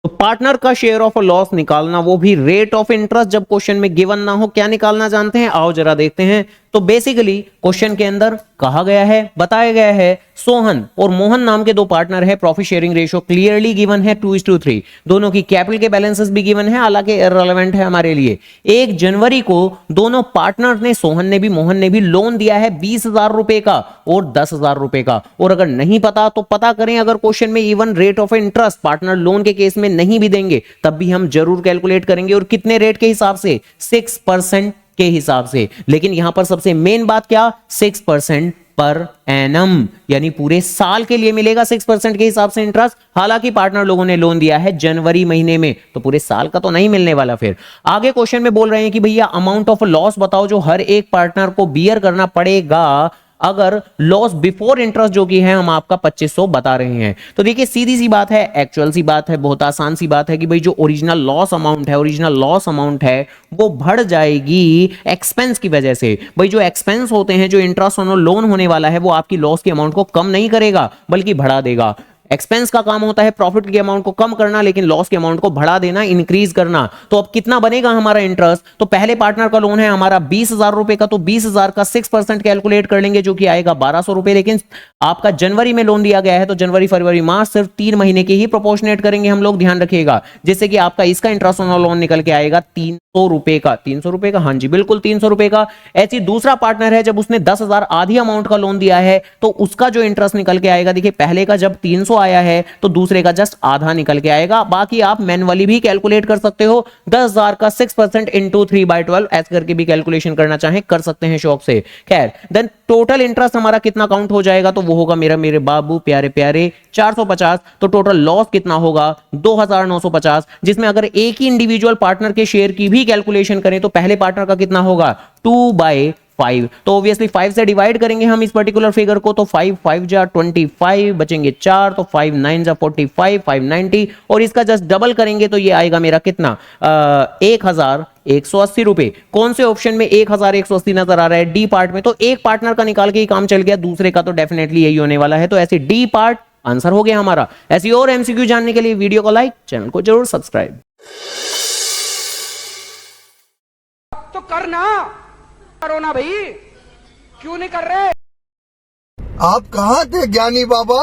तो पार्टनर का share of loss निकालना, वो भी रेट ऑफ इंटरेस्ट जब क्वेश्चन में गिवन ना हो, क्या निकालना जानते हैं? आओ जरा देखते हैं। तो बेसिकली क्वेश्चन के अंदर कहा गया है, बताया गया है, सोहन और मोहन नाम के दो पार्टनर है, profit sharing ratio clearly given है 2:3, दोनों की कैपिटल के बैलेंसेस भी गिवन है, हालांकि इररिलेवेंट है हमारे लिए। 1 जनवरी को दोनों पार्टनर ने, सोहन ने भी मोहन ने भी लोन दिया है 20,000 रुपए का और 10,000 रुपए का। और अगर नहीं पता तो पता करें, अगर क्वेश्चन में even rate of interest partner loan के केस में नहीं भी देंगे तब भी हम जरूर कैलकुलेट करेंगे, और कितने रेट के हिसाब से? 6% के हिसाब से। लेकिन यहां पर सबसे मेन बात क्या? 6% पर एनम, यानी पूरे साल के लिए मिलेगा 6% के हिसाब से इंटरेस्ट। हालांकि पार्टनर लोगों ने लोन दिया है जनवरी महीने में, तो पूरे साल का तो नहीं मिलने वाला। फिर आगे क्वेश्चन में बोल रहे हैं कि भैया अमाउंट ऑफ लॉस बताओ जो हर एक पार्टनर को बियर करना पड़ेगा अगर लॉस बिफोर इंटरेस्ट जो की है हम आपका 2500 बता रहे हैं। तो देखिए सीधी सी बात है, एक्चुअल सी बात है, बहुत आसान सी बात है कि भाई जो ओरिजिनल लॉस अमाउंट है वो बढ़ जाएगी एक्सपेंस की वजह से। भाई जो एक्सपेंस होते हैं, जो इंटरेस्ट ऑन लोन होने वाला है, वो आपकी लॉस के अमाउंट को कम नहीं करेगा बल्कि बढ़ा देगा। एक्सपेंस का काम होता है प्रॉफिट के अमाउंट को कम करना, लेकिन लॉस के अमाउंट को बढ़ा देना, इंक्रीज करना। तो अब कितना बनेगा हमारा इंटरेस्ट? तो पहले पार्टनर का लोन है हमारा 20,000 रुपए का, तो 20,000 का 6% कैलकुलेट कर लेंगे जो कि आएगा 1,200 रुपए। लेकिन आपका जनवरी में लोन दिया गया है तो जनवरी फरवरी मार्च सिर्फ 3 महीने के ही प्रोपोर्शनेट करेंगे हम लोग, ध्यान रखिएगा, जिससे कि आपका इसका इंटरेस्ट ऑन लोन निकल के आएगा 300 रुपए का। 300 रुपए का, हाँ जी बिल्कुल 300 रुपए का। ऐसी दूसरा पार्टनर है, जब उसने 10,000 आधी अमाउंट का लोन दिया है तो उसका जो इंटरेस्ट निकल के आएगा, देखिए पहले का जब 300 आया है तो दूसरे का जस्ट आधा निकल के आएगा। बाकी आप मैन्युअली भी कैलकुलेट कर सकते हो, 10,000 का 6% इंटू 3/12 ऐसे करके भी कैलकुलेशन करना चाहें कर सकते हैं शौक से। खैर देन टोटल इंटरेस्ट हमारा कितना काउंट हो जाएगा? तो वो होगा मेरे बाबू प्यारे प्यारे 450। तो टोटल लॉस कितना होगा? 2,950, जिसमें अगर एक ही इंडिविजुअल पार्टनर के शेयर की भी कैलकुलेशन करें तो पहले पार्टनर का कितना होगा? 2/5। तो ऑब्वियसली 5 से डिवाइड करेंगे हम इस पर्टिकुलर फिगर को, तो 5 5 जा 25, बचेंगे 4, तो 5 9 जा 45, 590, और इसका जस्ट डबल करेंगे तो ये आएगा मेरा कितना? 1,180 रुपए। कौन से ऑप्शन में 1,180 नजर आ रहा है? डी पार्ट में। तो एक पार्टनर का निकाल के ही काम चल गया, दूसरे का तो डेफिनेटली यही होने वाला है। तो ऐसे डी पार्ट आंसर हो गया हमारा। ऐसी और एमसीक्यू जानने के लिए वीडियो को लाइक, चैनल को जरूर सब्सक्राइब तो करना, करो ना भाई, क्यों नहीं कर रहे? आप कहाँ थे ज्ञानी बाबा?